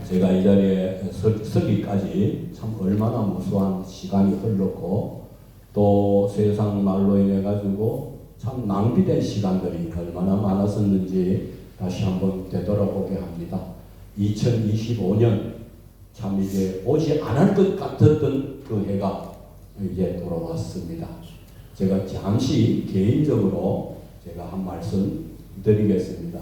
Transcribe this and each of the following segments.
제가 이 자리에 서기까지 참 얼마나 무수한 시간이 흘렀고 또 세상 말로 인해 가지고 참 낭비된 시간들이 얼마나 많았었는지 다시 한번 되돌아보게 합니다. 2025년 참 이제 오지 않을 것 같았던 그 해가 이제 돌아왔습니다. 제가 잠시 개인적으로 제가 한 말씀 드리겠습니다.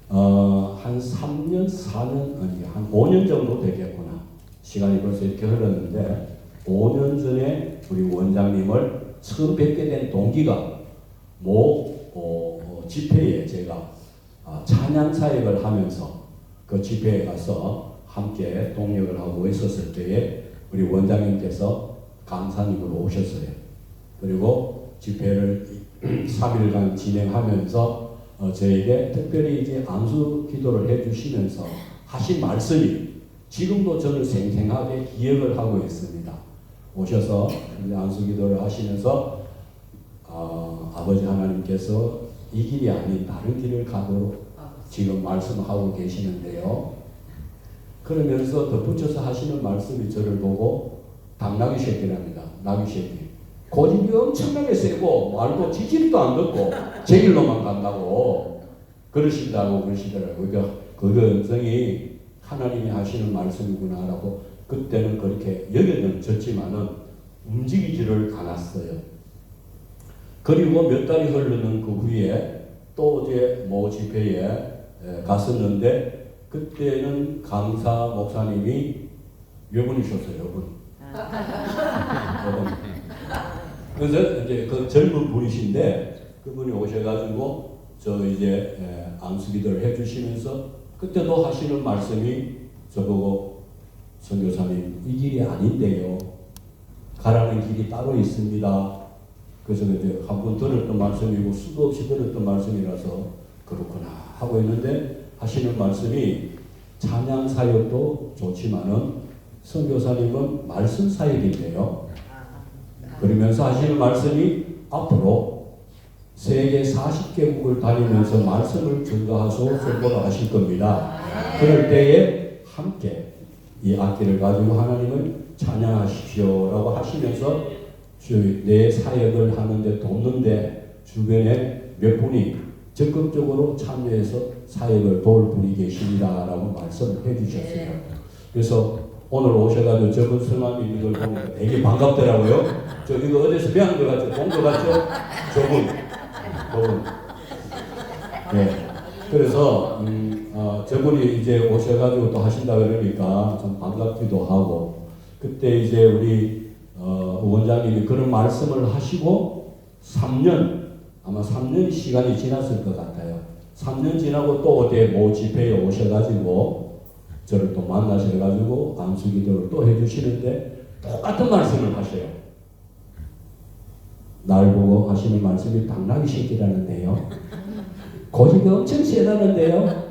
한 3년, 4년, 아니 한 5년 정도 되겠구나. 시간이 벌써 이렇게 흘렀는데 5년 전에 우리 원장님을 처음 뵙게 된 동기가 집회에 제가 찬양 사역을 하면서 그 집회에 가서 함께 동역을 하고 있었을 때에 우리 원장님께서 강사님으로 오셨어요. 그리고 집회를 3일간 진행하면서 저에게 특별히 이제 안수 기도를 해주시면서 하신 말씀이 지금도 저는 생생하게 기억을 하고 있습니다. 오셔서 이제 안수 기도를 하시면서 아버지 하나님께서 이 길이 아닌 다른 길을 가도록 지금 말씀하고 계시는데요. 그러면서 덧붙여서 하시는 말씀이 저를 보고 당나귀 새끼랍니다. 나귀 새끼. 고집이 엄청나게 세고 말도 지지리도 안 듣고 제 길로만 간다고 그러신다고 그러시더라고요. 그러니까 그 음성이 하나님이 하시는 말씀이구나라고 그때는 그렇게 여겨졌지만은 움직이지를 않았어요. 그리고 몇 달이 흐르는 그 후에 또 이제 모 집회에 갔었는데 그때는 강사 목사님이 여분이셨어요. 여분. 그래서 이제 그 젊은 분이신데 그분이 오셔가지고 저 이제 안수 기도를 해주시면서 그때도 하시는 말씀이 저보고 선교사님 이 길이 아닌데요. 가라는 길이 따로 있습니다. 그래서 이제 한 번 들었던 말씀이고 수도 없이 들었던 말씀이라서 그렇구나 하고 있는데 하시는 말씀이 찬양 사역도 좋지만은 선교사님은 말씀 사역인데요. 그러면서 하시는 말씀이 앞으로 세계 40개국을 다니면서 말씀을 증거하시고 선포를 하실 겁니다. 그럴 때에 함께 이 악기를 가지고 하나님을 찬양하십시오라고 하시면서 내 사역을 하는데 돕는데 주변에 몇 분이 적극적으로 참여해서 사역을 도울 분이 계십니다라고 말씀을 해주셨어요. 그래서 오늘 오셔가지고 저분 성함이 있는 걸 보니까 되게 반갑더라고요. 저 이거 어디서 배운 것 같죠? 본 것 같죠? 저분. 네. 그래서 저분이 이제 오셔가지고 또 하신다 그러니까 좀 반갑기도 하고 그때 이제 우리 원장님이 그런 말씀을 하시고 3년 아마 3년 시간이 지났을 것 같아요. 3년 지나고 또 어디 모 집회에 오셔가지고 저를 또 만나셔가지고 안수 기도를 또 해주시는데 똑같은 말씀을 하셔요. 날 보고 하시는 말씀이 당나귀 새끼라는데요. 고집이 엄청 세다는데요.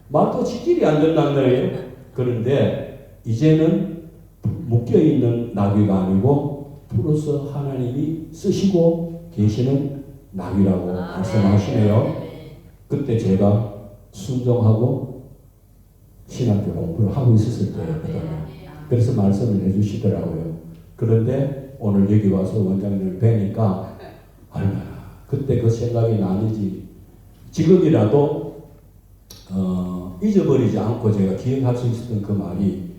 말도 지질이 안 된다는데요. 그런데 이제는 묶여있는 나귀가 아니고 풀어서 하나님이 쓰시고 계시는 나귀라고 말씀하시네요. 그때 제가 순종하고 신학교 공부를 하고 있었을 때였거든요. 그래서 말씀을 해주시더라고요. 그런데 오늘 여기 와서 원장님을 뵈니까 얼마나 그때 그 생각이 나는지 지금이라도 잊어버리지 않고 제가 기억할 수 있었던 그 말이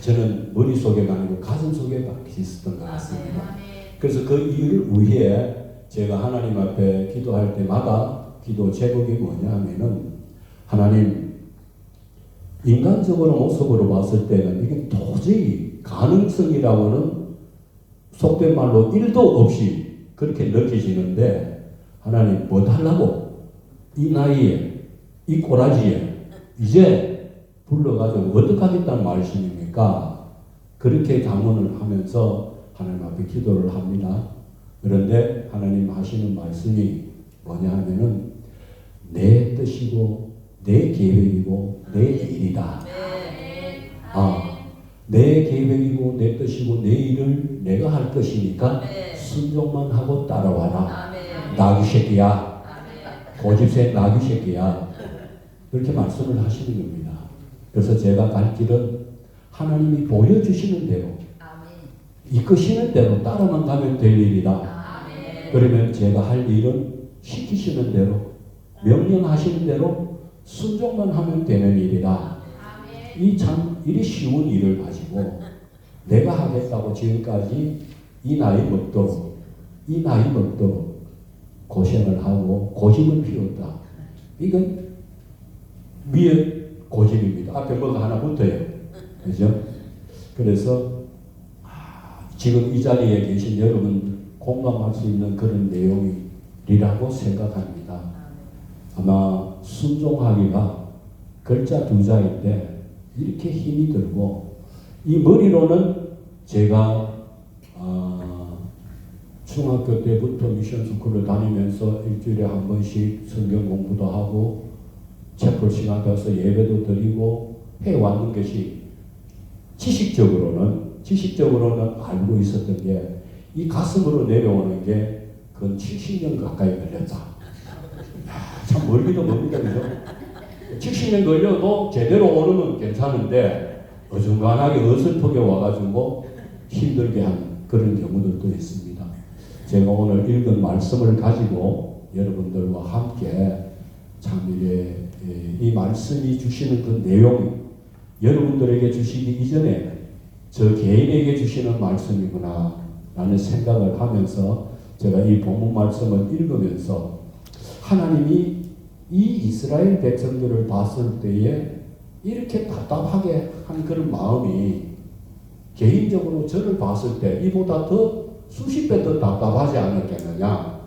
저는 머릿속에가 아니고 가슴속에 박혀 있었던 것 같습니다. 그래서 그 이유를 위해 제가 하나님 앞에 기도할 때마다 기도 제목이 뭐냐 하면은 하나님 인간적으로 모습으로 봤을 때는 이게 도저히 가능성이라고는 속된 말로 1도 없이 그렇게 느껴지는데 하나님 뭐 달라고 이 나이에 이 꼬라지에 이제 불러가지고 어떡하겠다는 말씀입니까? 그렇게 자문을 하면서 하나님 앞에 기도를 합니다. 그런데 하나님 하시는 말씀이 뭐냐 하면은 내 뜻이고 내 계획이고 내 일이다. 내 계획이고 내 뜻이고 내 일을 내가 할 것이니까 순종만 하고 따라와라. 나귀 새끼야. 고집센 나귀 새끼야. 그렇게 말씀을 하시는 겁니다. 그래서 제가 갈 길은 하나님이 보여주시는 대로 이끄시는 대로 따라만 가면 될 일이다. 그러면 제가 할 일은 시키시는 대로 명령하시는 대로 순종만 하면 되는 일이다. 이 참 이리 쉬운 일을 가지고 내가 하겠다고 지금까지 이 나이 먹도록 고생을 하고 고집을 피웠다. 이건 미의 고집입니다. 앞에 뭐가 하나 붙어요. 그죠? 그래서 지금 이 자리에 계신 여러분 공감할 수 있는 그런 내용이라고 생각합니다. 아마 순종하기가 글자 두 자인데 이렇게 힘이 들고 이 머리로는 제가 중학교 때부터 미션 스쿨을 다니면서 일주일에 한 번씩 성경 공부도 하고 채플 시간 가서 예배도 드리고 해왔는 것이 지식적으로는 알고 있었던 게 이 가슴으로 내려오는 게 그 70년 가까이 걸렸다. 참 멀기도 멉니다. 그죠? 70년 걸려도 제대로 오르면 괜찮은데 어중간하게 어설프게 와가지고 힘들게 한 그런 경우들도 있습니다. 제가 오늘 읽은 말씀을 가지고 여러분들과 함께 참 이 말씀이 주시는 그 내용 여러분들에게 주시기 이전에 저 개인에게 주시는 말씀이구나 라는 생각을 하면서 제가 이 본문 말씀을 읽으면서 하나님이 이 이스라엘 백성들을 봤을 때에 이렇게 답답하게 한 그런 마음이 개인적으로 저를 봤을 때 이보다 더 수십 배 더 답답하지 않았겠느냐.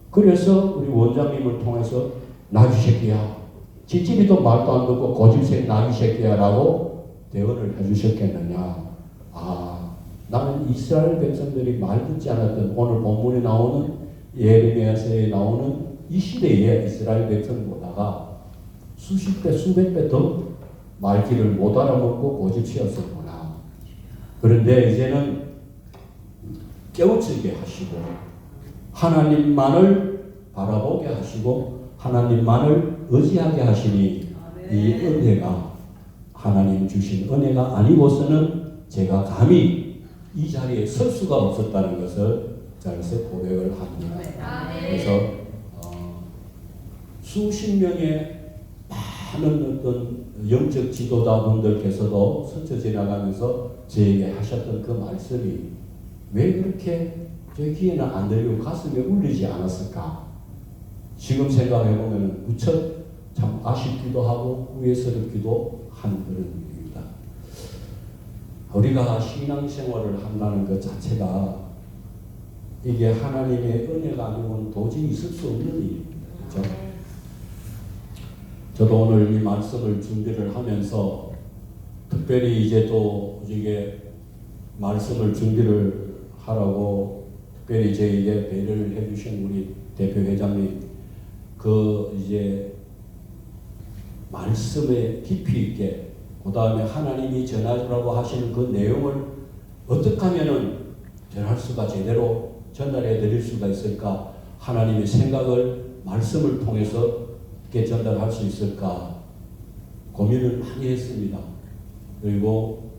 그래서 우리 원장님을 통해서 나귀 새끼야, 찌찌리도 말도 안 듣고 고집생 나귀 새끼야 라고 대언을 해주셨겠느냐. 나는 이스라엘 백성들이 말 듣지 않았던 오늘 본문에 나오는 예레미야서에 나오는 이 시대의 이스라엘 백성보다가 수십 배 수백 배 더 말귀를 못 알아먹고 고집치었었구나. 그런데 이제는 깨우치게 하시고 하나님만을 바라보게 하시고 하나님만을 의지하게 하시니 이 은혜가 하나님 주신 은혜가 아니고서는 제가 감히 이 자리에 설 수가 없었다는 것을 자기서 고백을 합니다. 그래서 수십 명의 많은 어떤 영적 지도자분들께서도 스쳐 지나가면서 저에게 하셨던 그 말씀이 왜 그렇게 제 귀에는 안 들리고 가슴에 울리지 않았을까? 지금 생각해보면 무척 참 아쉽기도 하고 후회스럽기도 한 그런 일입니다. 우리가 신앙생활을 한다는 것 자체가 이게 하나님의 은혜가 아니면 도저히 있을 수 없는 일입니다. 그렇죠? 저도 오늘 이 말씀을 준비를 하면서 특별히 이제 또 이게 말씀을 준비를 하라고 특별히 저에게 배려를 해주신 우리 대표 회장님 그 이제 말씀에 깊이 있게 그 다음에 하나님이 전하라고 하시는 그 내용을 어떻게 하면은 전할 수가 제대로 전달해 드릴 수가 있을까? 하나님의 생각을 말씀을 통해서 어떻게 전달할 수 있을까? 고민을 많이 했습니다. 그리고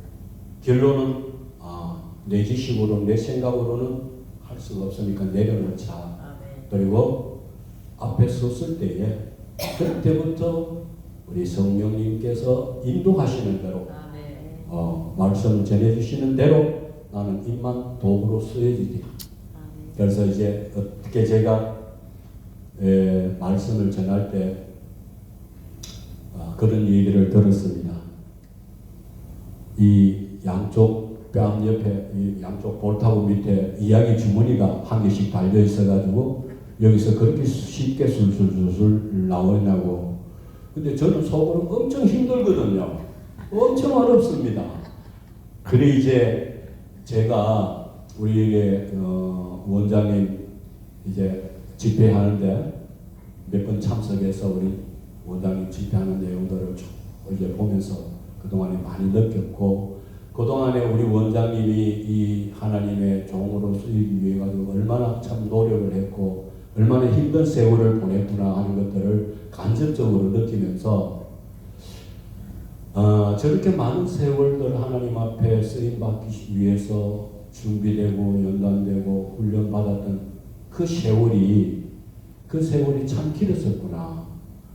결론은 내 지식으로 내 생각으로는 할 수가 없으니까 내려놓자. 그리고 앞에 섰을 때에 그때부터 우리 성령님께서 인도하시는 대로 말씀을 전해주시는 대로 나는 입만 도구로 쓰여지지. 그래서 이제 어떻게 제가 말씀을 전할 때 그런 얘기를 들었습니다. 이 양쪽 뺨 옆에 이 양쪽 볼타구 밑에 이야기 주머니가 한 개씩 달려 있어가지고 여기서 그렇게 쉽게 술술술술 나오냐고. 근데 저는 속으로 엄청 힘들거든요. 엄청 어렵습니다. 그래 이제 제가 우리에게 원장님 이제 집회하는데 몇 번 참석해서 우리 원장님 집회하는 내용들을 쭉 이제 보면서 그동안에 많이 느꼈고 그동안에 우리 원장님이 이 하나님의 종으로 쓰이기 위해 가지고 얼마나 참 노력을 했고 얼마나 힘든 세월을 보냈구나 하는 것들을 간접적으로 느끼면서 저렇게 많은 세월들 하나님 앞에 쓰임 받기 위해서 준비되고 연단되고 훈련받았던 그 세월이 참 길었었구나.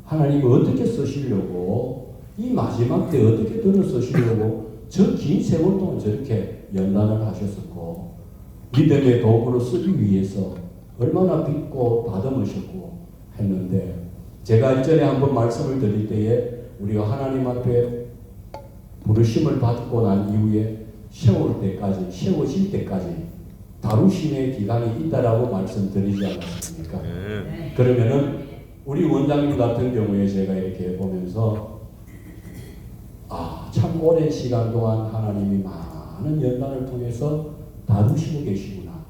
하나님이 어떻게 쓰시려고 이 마지막 때 어떻게 들어 쓰시려고 저 긴 세월 동안 저렇게 연단을 하셨었고 믿음의 도구로 쓰기 위해서 얼마나 빚고 다듬으셨고 했는데 제가 이전에 한번 말씀을 드릴 때에 우리가 하나님 앞에 부르심을 받고 난 이후에 세워질 때까지 다루심의 기간이 있다라고 말씀드리지 않았습니까? 그러면은 우리 원장님 같은 경우에 제가 이렇게 보면서 참 오랜 시간 동안 하나님이 많은 연단을 통해서 다루시고 계시구나.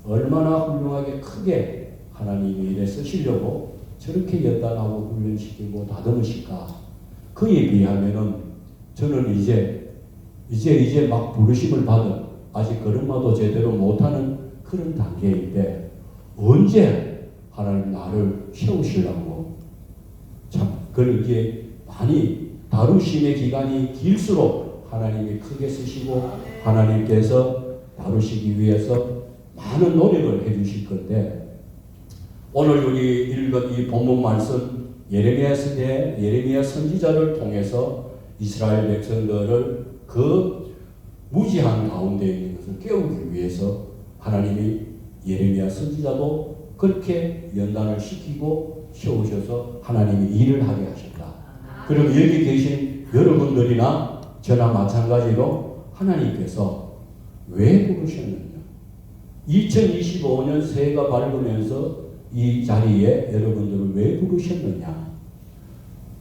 얼마나 훌륭하게 크게 하나님이 이래 쓰시려고 저렇게 연단하고 훈련시키고 다듬으실까. 그에 비하면은 저는 이제 막 부르심을 받은 아직 걸음마도 제대로 못하는 그런 단계인데 언제 하나님 나를 세우시려고 참 그렇게 많이 다루심의 기간이 길수록 하나님이 크게 쓰시고 하나님께서 다루시기 위해서 많은 노력을 해주실 건데 오늘 우리 읽은 이 본문 말씀 예레미야 선지자를 통해서 이스라엘 백성들을 그 무지한 가운데 있는 것을 깨우기 위해서 하나님이 예레미야 선지자도 그렇게 연단을 시키고 세우셔서 하나님이 일을 하게 하셨다. 그럼 여기 계신 여러분들이나 저나 마찬가지로 하나님께서 왜 부르셨느냐? 2025년 새해가 밝으면서 이 자리에 여러분들을 왜 부르셨느냐?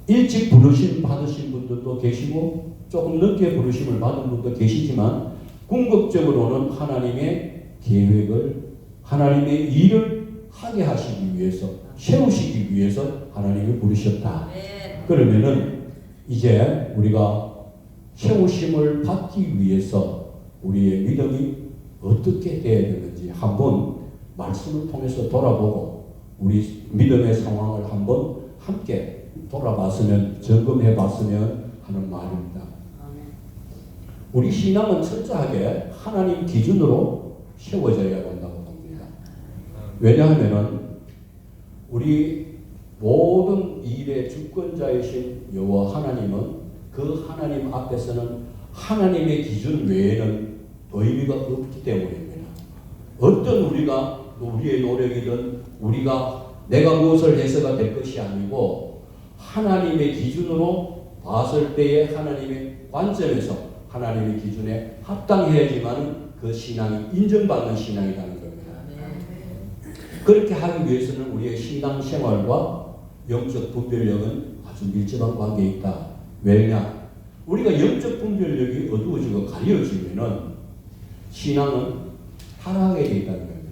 일찍 부르심 받으신 분들도 계시고 조금 늦게 부르심을 받은 분도 계시지만 궁극적으로는 하나님의 계획을 하나님의 일을 하게 하시기 위해서 세우시기 위해서 하나님이 부르셨다. 그러면은 이제 우리가 세우심을 받기 위해서 우리의 믿음이 어떻게 되어야 되는지 한번 말씀을 통해서 돌아보고 우리 믿음의 상황을 한번 함께 돌아봤으면 점검해 봤으면 하는 말입니다. 우리 신앙은 철저하게 하나님 기준으로 세워져야 된다고 봅니다. 왜냐하면 우리 모든 일의 주권자이신 여호와 하나님은 그 하나님 앞에서는 하나님의 기준 외에는 의미가 없기 때문입니다. 어떤 우리의 노력이든 내가 무엇을 해서가 될 것이 아니고 하나님의 기준으로 봤을 때의 하나님의 관점에서 하나님의 기준에 합당해야지만 그 신앙이 인정받는 신앙이라는 겁니다. 그렇게 하기 위해서는 우리의 신앙 생활과 영적 분별력은 아주 밀접한 관계에 있다. 왜냐? 우리가 영적 분별력이 어두워지고 가려지면은 신앙은 타락하게 되어 있다는 겁니다.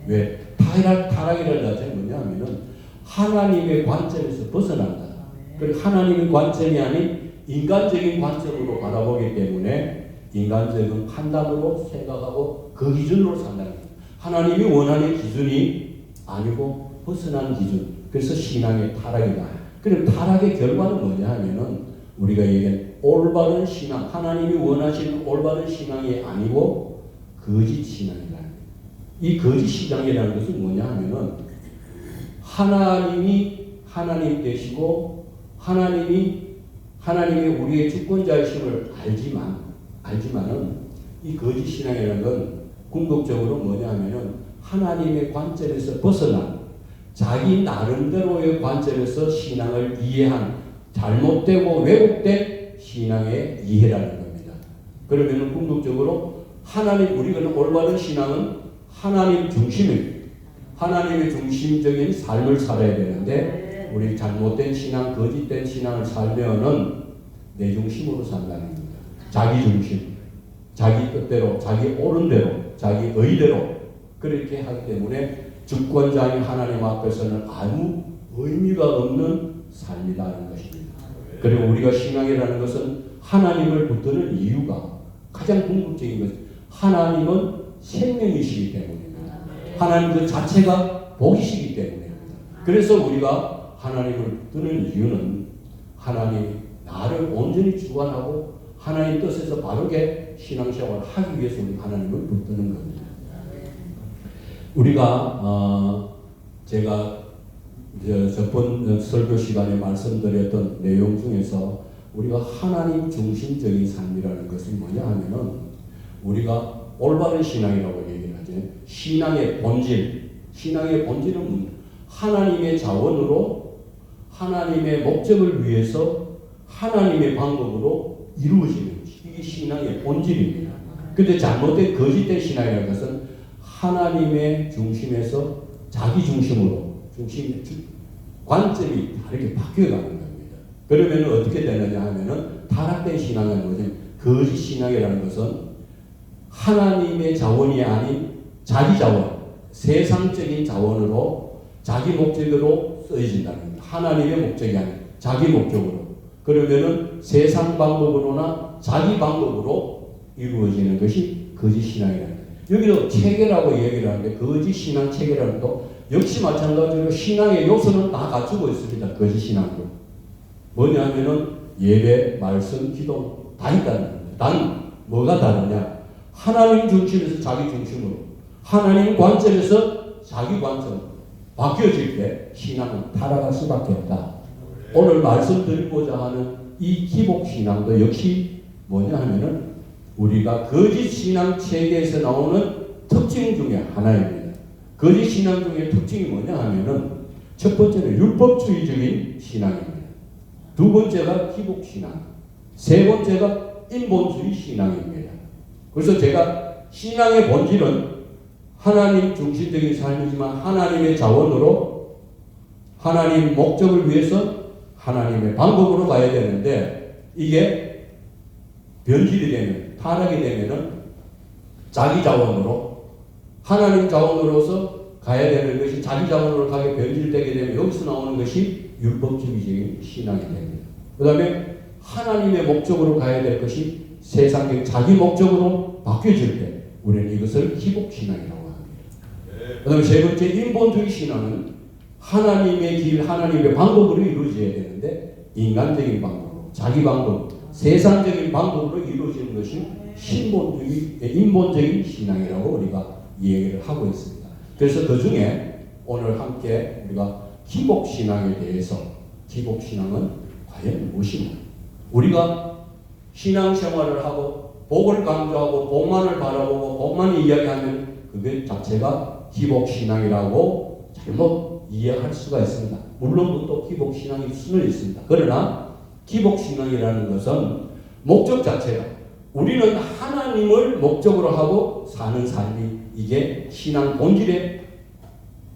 왜? 타락이라는 자체는 뭐냐면은 하나님의 관점에서 벗어난다. 그리고 하나님의 관점이 아닌 인간적인 관점으로 바라보기 때문에 인간적인 판단으로 생각하고 그 기준으로 산다는 겁니다. 하나님이 원하는 기준이 아니고 벗어난 기준. 그래서 신앙의 타락이다. 그럼 타락의 결과는 뭐냐 하면은 우리가 얘기한 올바른 신앙, 하나님이 원하시는 올바른 신앙이 아니고 거짓 신앙이다. 이 거짓 신앙이라는 것은 뭐냐 하면은 하나님이 하나님 되시고 하나님이 우리의 주권자이심을 알지만은 이 거짓 신앙이라는 건 궁극적으로 뭐냐 하면은 하나님의 관점에서 벗어난 자기 나름대로의 관점에서 신앙을 이해한 잘못되고 왜곡된 신앙의 이해라는 겁니다. 그러면은 궁극적으로 우리가 올바른 신앙은 하나님 중심입니다. 하나님의 중심적인 삶을 살아야 되는데 우리 잘못된 신앙, 거짓된 신앙을 살면은 내 중심으로 산다는 겁니다. 자기 중심, 자기 뜻대로, 자기 옳은 대로, 자기 의대로 그렇게 하기 때문에 주권자인 하나님 앞에서는 아무 의미가 없는 삶이라는 것입니다. 그리고 우리가 신앙이라는 것은 하나님을 붙드는 이유가 가장 궁극적인 것은 하나님은 생명이시기 때문입니다. 하나님 그 자체가 복이시기 때문입니다. 그래서 우리가 하나님을 붙드는 이유는 하나님 나를 온전히 주관하고 하나님 뜻에서 바르게 신앙생활을 하기 위해서 우리 하나님을 붙드는 겁니다. 우리가 제가 저번 설교 시간에 말씀드렸던 내용 중에서 우리가 하나님 중심적인 삶이라는 것은 뭐냐 하면은 우리가 올바른 신앙이라고 얘기를 하죠. 신앙의 본질은 하나님의 자원으로 하나님의 목적을 위해서 하나님의 방법으로 이루어지는 것이 이게 신앙의 본질입니다. 그런데 잘못된 거짓된 신앙이라는 것은 하나님의 중심에서 자기 중심으로 관점이 다르게 바뀌어가는 겁니다. 그러면 어떻게 되느냐 하면은 타락된 신앙은 뭐냐면 거짓 신앙이라는 것은 하나님의 자원이 아닌 자기 자원, 세상적인 자원으로 자기 목적으로 쓰여진다는 겁니다. 하나님의 목적이 아닌 자기 목적으로. 그러면은 세상 방법으로나 자기 방법으로 이루어지는 것이 거짓 신앙이라는 거예요. 여기도 체계라고 얘기를 하는데 거짓 신앙 체계라는 것도 역시 마찬가지로 신앙의 요소는 다 갖추고 있습니다. 거짓 신앙도. 뭐냐 하면은 예배, 말씀, 기도 다 있다는 겁니다. 단 뭐가 다르냐? 하나님 중심에서 자기 중심으로 하나님 관점에서 자기 관점으로 바뀌어질 때 신앙은 타락할 수밖에 없다. 오늘 말씀드리고자 하는 이 기복신앙도 역시 뭐냐 하면은 우리가 거짓 신앙 체계에서 나오는 특징 중에 하나입니다. 거짓 신앙 중에 특징이 뭐냐 하면은 첫 번째는 율법주의적인 신앙입니다. 두 번째가 기복신앙, 세 번째가 인본주의 신앙입니다. 그래서 제가 신앙의 본질은 하나님 중심적인 삶이지만 하나님의 자원으로 하나님 목적을 위해서 하나님의 방법으로 가야 되는데 이게 변질이 되면 타락이 되면은 자기 자원으로 하나님 자원으로서 가야 되는 것이 자기 자원으로 가게 변질되게 되면 여기서 나오는 것이 율법주의적인 신앙이 됩니다. 그 다음에 하나님의 목적으로 가야 될 것이 세상적 자기 목적으로 바뀌어질 때 우리는 이것을 기복신앙이라고 합니다. 그 다음에 세 번째 인본주의 신앙은 하나님의 길, 하나님의 방법으로 이루어져야 되는데 인간적인 방법으로, 자기 방법, 세상적인 방법으로 이루어지는 것이 인본적인 신앙이라고 우리가 얘기를 하고 있습니다. 그래서 그 중에 오늘 함께 우리가 기복신앙에 대해서 기복신앙은 과연 무엇인가? 우리가 신앙생활을 하고 복을 강조하고 복만을 바라보고 복만을 이야기하면 그게 자체가 기복신앙이라고 잘못 이해할 수가 있습니다. 물론 또 기복신앙일 수는 있습니다. 그러나 기복신앙이라는 것은 목적 자체가 우리는 하나님을 목적으로 하고 사는 삶이 이게 신앙 본질의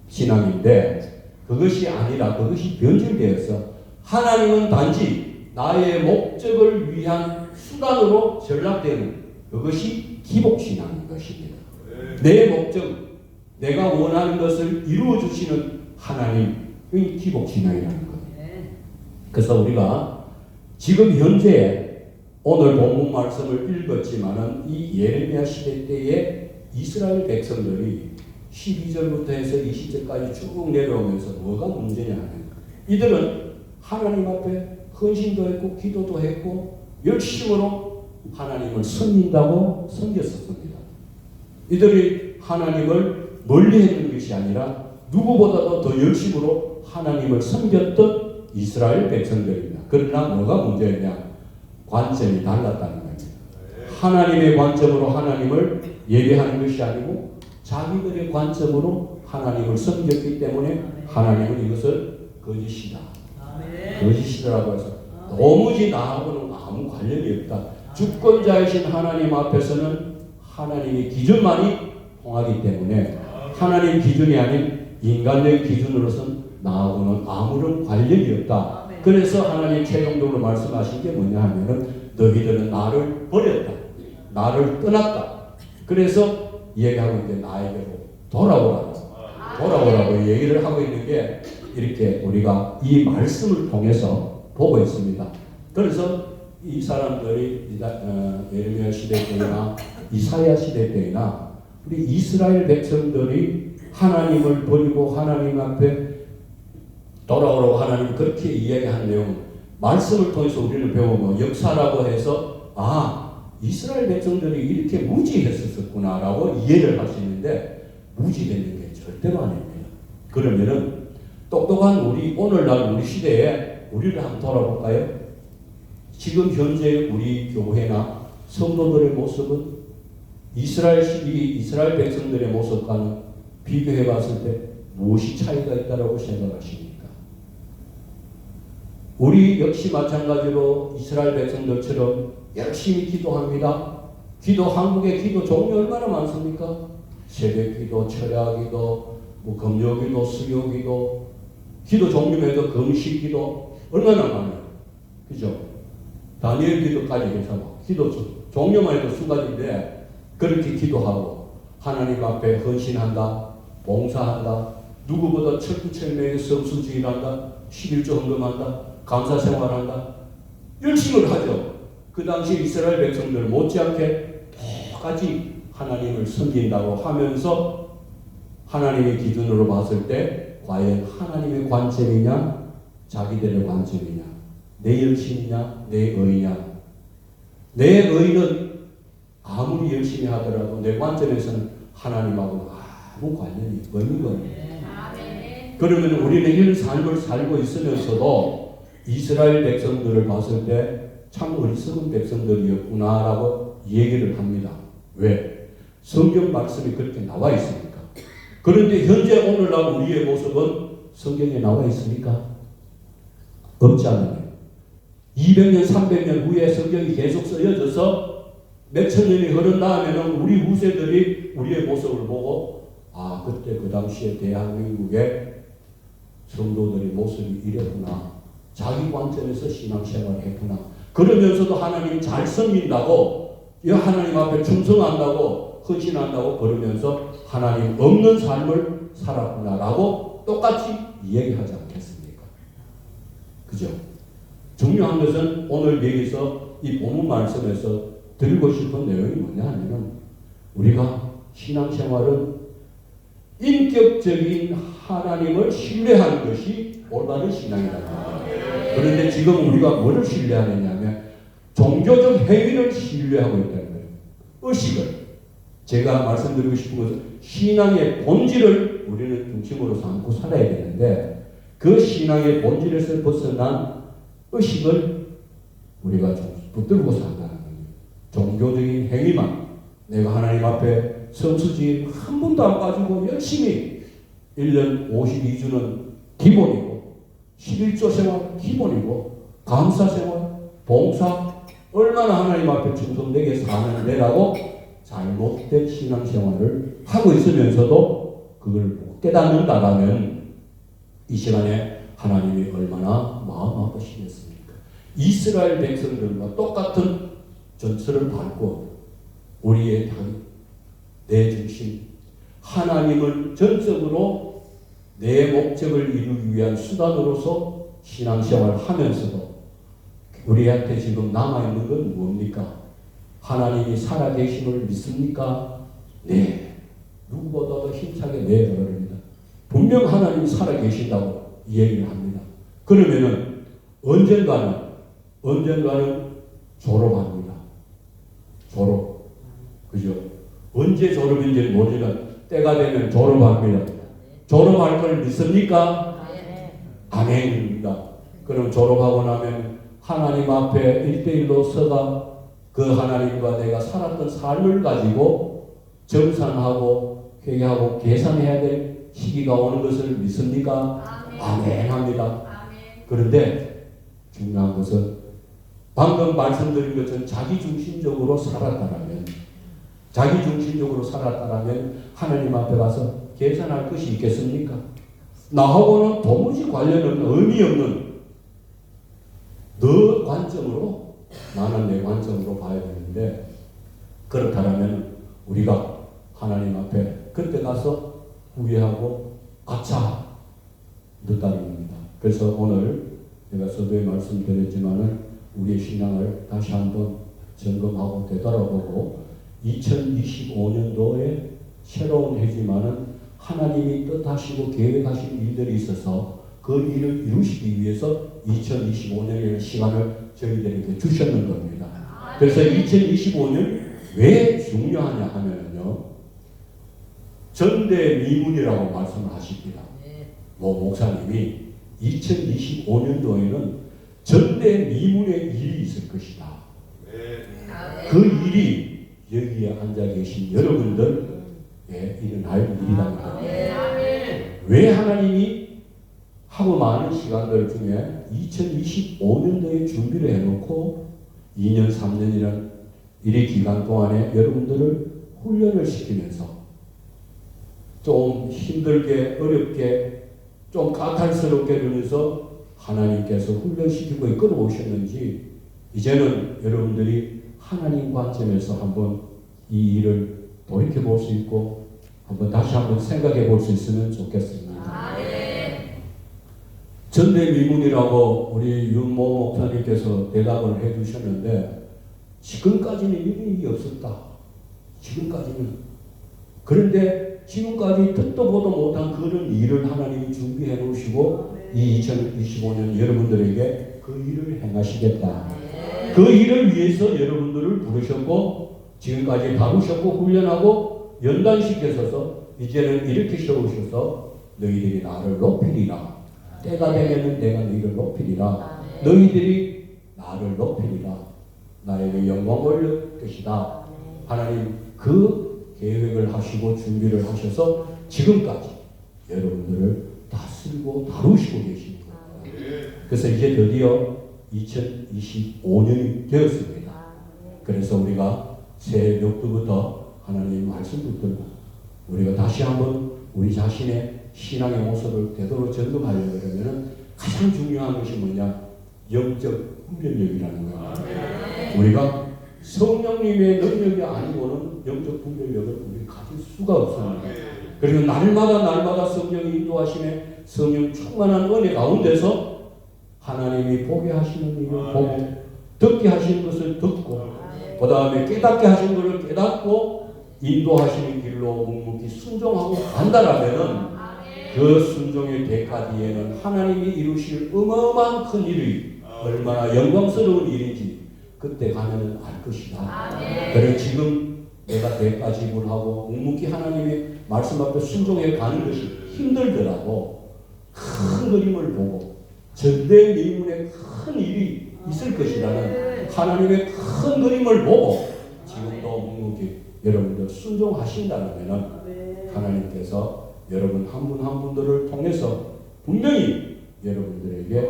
신앙인데 그것이 아니라 그것이 변질되어서 하나님은 단지 나의 목적을 위한 수단으로 전락되는 그것이 기복신앙인 것입니다. 내 목적, 내가 원하는 것을 이루어주시는 하나님의 기복신앙이라는 거예요. 그래서 우리가 지금 현재 오늘 본문 말씀을 읽었지만은 이 예레미야 시대 때에 이스라엘 백성들이 12절부터 해서 20절까지 쭉 내려오면서 뭐가 문제냐 하면 이들은 하나님 앞에 헌신도 했고 기도도 했고 열심으로 하나님을 섬긴다고 섬겼었습니다. 이들이 하나님을 멀리 했는 것이 아니라 누구보다도 더 열심으로 하나님을 섬겼던 이스라엘 백성들입니다. 그러나 뭐가 문제였냐? 관점이 달랐다는 겁니다. 하나님의 관점으로 하나님을 예배하는 것이 아니고 자기들의 관점으로 하나님을 섬겼기 때문에 하나님은 이것을 거짓이다. 거짓이라고 해서 도무지 나하고는 아무 관련이 없다. 주권자이신 하나님 앞에서는 하나님의 기준만이 통하기 때문에 하나님 기준이 아닌 인간의 기준으로서는 나하고는 아무런 관련이 없다. 그래서 하나님 최종적으로 말씀하신 게 뭐냐 하면은 너희들은 나를 버렸다. 나를 떠났다. 그래서 얘기하고 있는데 나에게로 돌아오라고 얘기를 하고 있는 게 이렇게 우리가 이 말씀을 통해서 보고 있습니다. 그래서 이 사람들이 예레미야 시대 때나 이사야 시대 때나 우리 이스라엘 백성들이 하나님을 버리고 하나님 앞에 돌아오라고 하나님 그렇게 이야기하는 내용은 말씀을 통해서 우리는 배우고 역사라고 해서 이스라엘 백성들이 이렇게 무지했었구나라고 이해를 할 수 있는데 무지되는 게 절대로 아닙니다. 그러면은 똑똑한 우리 오늘날 우리 시대에 우리를 한번 돌아볼까요? 지금 현재 우리 교회나 성도들의 모습은 이스라엘 백성들의 모습과는 비교해 봤을 때 무엇이 차이가 있다고 생각하십니까? 우리 역시 마찬가지로 이스라엘 백성들처럼 열심히 기도합니다. 한국의 기도 종류 얼마나 많습니까? 새벽 기도, 철야 기도, 금요 기도, 수요 기도, 기도 종류에도 금식 기도 얼마나 많아요. 그죠? 다니엘 기도까지 해서 기도 종류만 해도 수가지인데 그렇게 기도하고 하나님 앞에 헌신한다, 봉사한다, 누구보다 철두철미하게 성수주의한다, 11조 헌금한다, 감사생활한다, 열심히 하죠. 그 당시 이스라엘 백성들 못지않게 똑같이 하나님을 섬긴다고 하면서 하나님의 기준으로 봤을 때 과연 하나님의 관점이냐 자기들의 관점이냐, 내 열심이냐 내 의냐. 내 의는 아무리 열심히 하더라도 내 관점에서는 하나님하고 아무 관련이 없는 겁니다. 그러면 우리는 이런 삶을 살고 있으면서도 이스라엘 백성들을 봤을 때 참 어리석은 백성들이었구나라고 얘기를 합니다. 왜? 성경 말씀이 그렇게 나와 있으니까. 그런데 현재 오늘날 우리의 모습은 성경에 나와 있습니까? 없지 않나요? 200년, 300년 후에 성경이 계속 쓰여져서 몇천 년이 흐른 다음에는 우리 후세들이 우리의 모습을 보고 그때 그 당시에 대한민국의 성도들의 모습이 이랬구나. 자기 관점에서 신앙생활을 했구나. 그러면서도 하나님 잘 섬긴다고, 하나님 앞에 충성한다고, 헌신한다고 그러면서 하나님 없는 삶을 살았구나라고 똑같이 얘기하지 않겠습니까? 그죠? 중요한 것은 오늘 여기서 이 본문 말씀에서 드리고 싶은 내용이 뭐냐 하면은 우리가 신앙생활은 인격적인 하나님을 신뢰하는 것이 올바른 신앙이다. 그런데 지금 우리가 뭐를 신뢰하느냐면 종교적 행위를 신뢰하고 있다는 거예요. 의식을. 제가 말씀드리고 싶은 것은 신앙의 본질을 우리는 중심으로 삼고 살아야 되는데 그 신앙의 본질에서 벗어난 의식을 우리가 좀 붙들고 산다는 거예요. 종교적인 행위만 내가 하나님 앞에 성수지 한 번도 안 빠지고 열심히 1년 52주는 기본이고 11조 생활 기본이고 감사생활, 봉사 얼마나 하나님 앞에 충성되게 사는데라고 잘못된 신앙생활을 하고 있으면서도 그걸 못 깨닫는다라면 이 시간에 하나님이 얼마나 마음 아프시겠습니까? 이스라엘 백성들과 똑같은 전철을 밟고 우리의 내 중심 하나님을 전적으로 내 목적을 이루기 위한 수단으로서 신앙생활을 하면서도 우리한테 지금 남아있는 건 뭡니까? 하나님이 살아계심을 믿습니까? 네. 누구보다도 힘차게 네 그럽니다. 분명 하나님이 살아계신다고 얘기를 합니다. 그러면은 언젠가는 졸업합니다. 졸업. 그죠? 언제 졸업인지는 모르지만 때가 되면 졸업합니다. 졸업할 걸 믿습니까? 아멘입니다. 그럼 졸업하고 나면 하나님 앞에 1대1로 서가 그 하나님과 내가 살았던 삶을 가지고 정산하고 회개하고 계산해야 될 시기가 오는 것을 믿습니까? 아멘합니다. 그런데 중요한 것은 방금 말씀드린 것처럼 자기중심적으로 살았다라면 하나님 앞에 가서 계산할 것이 있겠습니까? 나하고는 도무지 관련 없는 의미 없는 너 관점으로 나는 내 관점으로 봐야 되는데 그렇다면 우리가 하나님 앞에 그때 가서 후회하고 아차 늦다입니다. 그래서 오늘 제가 서두에 말씀드렸지만은 우리의 신앙을 다시 한번 점검하고 되돌아보고 2025년도에 새로운 해지만은 하나님이 뜻하시고 계획하신 일들이 있어서 그 일을 이루시기 위해서 2025년이라는 시간을 저희들에게 주셨는 겁니다. 그래서 2025년 왜 중요하냐 하면요, 전대미문이라고 말씀을 하십니다. 목사님이 2025년도에는 전대미문의 일이 있을 것이다. 그 일이 여기에 앉아 계신 여러분들에 일어날 일이다. 왜 하나님이 하고 많은 시간들 중에 2025년도에 준비를 해놓고 2년, 3년이라는 이 기간 동안에 여러분들을 훈련을 시키면서 좀 힘들게, 어렵게, 좀 까탈스럽게 되면서 하나님께서 훈련시키고 이끌어 오셨는지 이제는 여러분들이 하나님 관점에서 한번 이 일을 돌이켜 볼 수 있고 한번 다시 한번 생각해 볼 수 있으면 좋겠습니다. 전대미문이라고 우리 윤모 목사님께서 대답을 해 주셨는데 지금까지는 이런 일이 없었다. 지금까지는. 그런데 지금까지 듣도 보도 못한 그런 일을 하나님이 준비해 놓으시고 이 2025년 여러분들에게 그 일을 행하시겠다. 그 일을 위해서 여러분들을 부르셨고 지금까지 다루셨고 훈련하고 연단시켜서 이제는 이렇게 세우셔서 너희들이 나를 높이리라. 때가 되면은 내가 너희를 높이리라. 너희들이 나를 높이리라. 나에게 영광 올릴 것이다. 하나님 그 계획을 하시고 준비를 하셔서 지금까지 여러분들을 다스리고 다루시고 계신 거예요. 그래서 이제 드디어 2025년이 되었습니다. 그래서 우리가 새벽부터 하나님의 말씀 붙들고 우리가 다시 한번 우리 자신의 신앙의 모습을 되도록 점검하려고 그러면 가장 중요한 것이 뭐냐? 영적 분별력이라는 거예요. 우리가 성령님의 능력이 아니고는 영적 분별력을 우리 가질 수가 없습니다. 그리고 날마다 성령이 인도하심에 성령 충만한 은혜 가운데서 하나님이 보게 하시는 일을 보고 듣게 하시는 것을 듣고 그 다음에 깨닫게 하시는 것을 깨닫고 인도하시는 길로 묵묵히 순종하고 간다라면은 그 순종의 대가 뒤에는 하나님이 이루실 어마어마한 큰 일이 얼마나 영광스러운 일인지 그때 가면은 알 것이다. 그래 지금 내가 대가 지불하고 묵묵히 하나님의 말씀 앞에 순종해 가는 것이 힘들더라도 큰 그림을 보고 전대미문의 큰 일이 있을 것이라는 하나님의 큰 그림을 보고 지금도 묵묵히 여러분들 순종하신다면 하나님께서 여러분 한 분 한 분들을 통해서 분명히 여러분들에게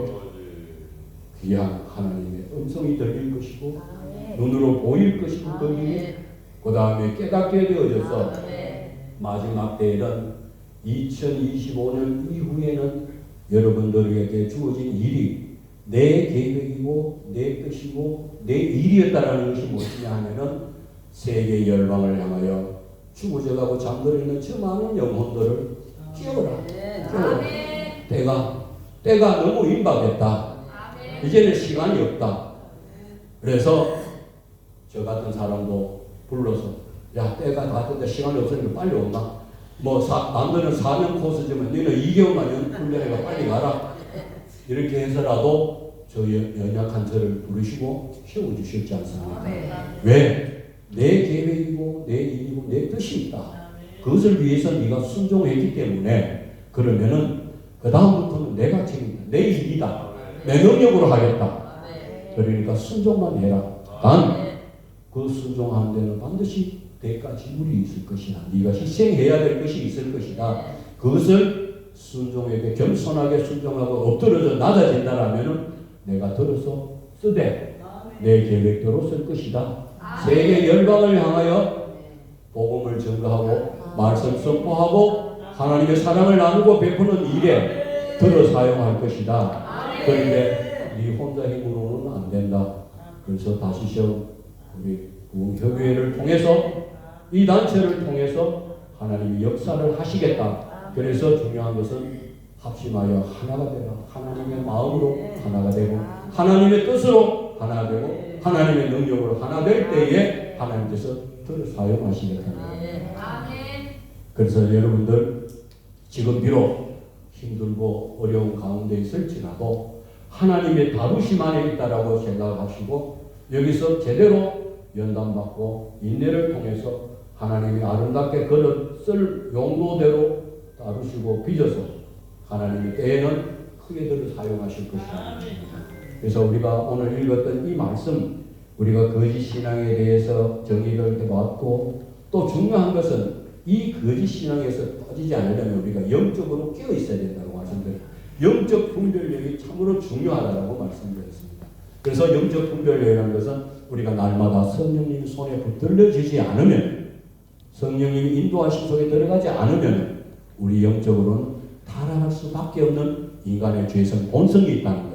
귀한 하나님의 음성이 들릴 것이고 눈으로 보일 것이고 그 다음에 깨닫게 되어져서 마지막 때에는 2025년 이후에는 여러분들에게 주어진 일이 내 계획이고 내 뜻이고 내 일이었다라는 것이 무엇이냐 하면은 세계 열방을 향하여 죽어져가고 잠들어 있는 저 많은 영혼들을 깨워라. 때가 너무 임박했다. 이제는 시간이 없다. 그래서 저 같은 사람도 불러서 야 때가 됐는데 시간이 없으니까 빨리 온다. 남들은 4년 코스지만 너는 2개월만 훈련해가 빨리 가라. 이렇게 해서라도 저 연약한 저를 부르시고 세워주셨지 않습니까? 왜? 내 계획이고 내 일이고 내 뜻이 있다. 그것을 위해서 네가 순종했기 때문에 그러면은 그 다음부터는 내가 책임다. 내 일이다. 내 능력으로 하겠다. 그러니까 순종만 해라. 단 그 순종하는 데는 반드시 대가 지불이 있을 것이다. 네가 희생해야 될 것이 있을 것이다. 그것을 순종에게 겸손하게 순종하고 엎드려져 낮아진다라면은 내가 들어서 쓰되 내 계획대로 쓸 것이다. 세계 열방을 향하여 복음을 전가하고 말씀 선포하고 하나님의 사랑을 나누고 베푸는 일에 들어 사용할 것이다. 그런데 네 혼자 힘으로는 안 된다. 그래서 다시 우리 협의회를 통해서 이 단체를 통해서 하나님이 역사를 하시겠다. 그래서 중요한 것은 합심하여 하나가 되라. 하나님의 마음으로 하나가 되고 하나님의 뜻으로 하나 되고 하나님의 능력으로 하나 될 때에 하나님께서 들어 사용하시겠다는 거예요. 그래서 여러분들 지금 비록 힘들고 어려운 가운데 있을지라도 하나님의 다루심 안에 있다라고 생각하시고 여기서 제대로 연단받고 인내를 통해서 하나님이 아름답게 그를 쓸 용도대로 다루시고 빚어서 하나님의 때에는 크게 들을 사용하실 것이다. 그래서 우리가 오늘 읽었던 이 말씀, 우리가 거짓 신앙에 대해서 정의를 해봤고 또 중요한 것은 이 거짓 신앙에서 빠지지 않으려면 우리가 영적으로 깨어 있어야 된다고 말씀드렸습니다. 영적 분별력이 참으로 중요하다고 말씀드렸습니다. 그래서 영적 분별력이라는 것은 우리가 날마다 성령님 손에 붙들려지지 않으면, 성령님이 인도하심 속에 들어가지 않으면 우리 영적으로는 타락할 수밖에 없는 인간의 죄성 본성이 있다는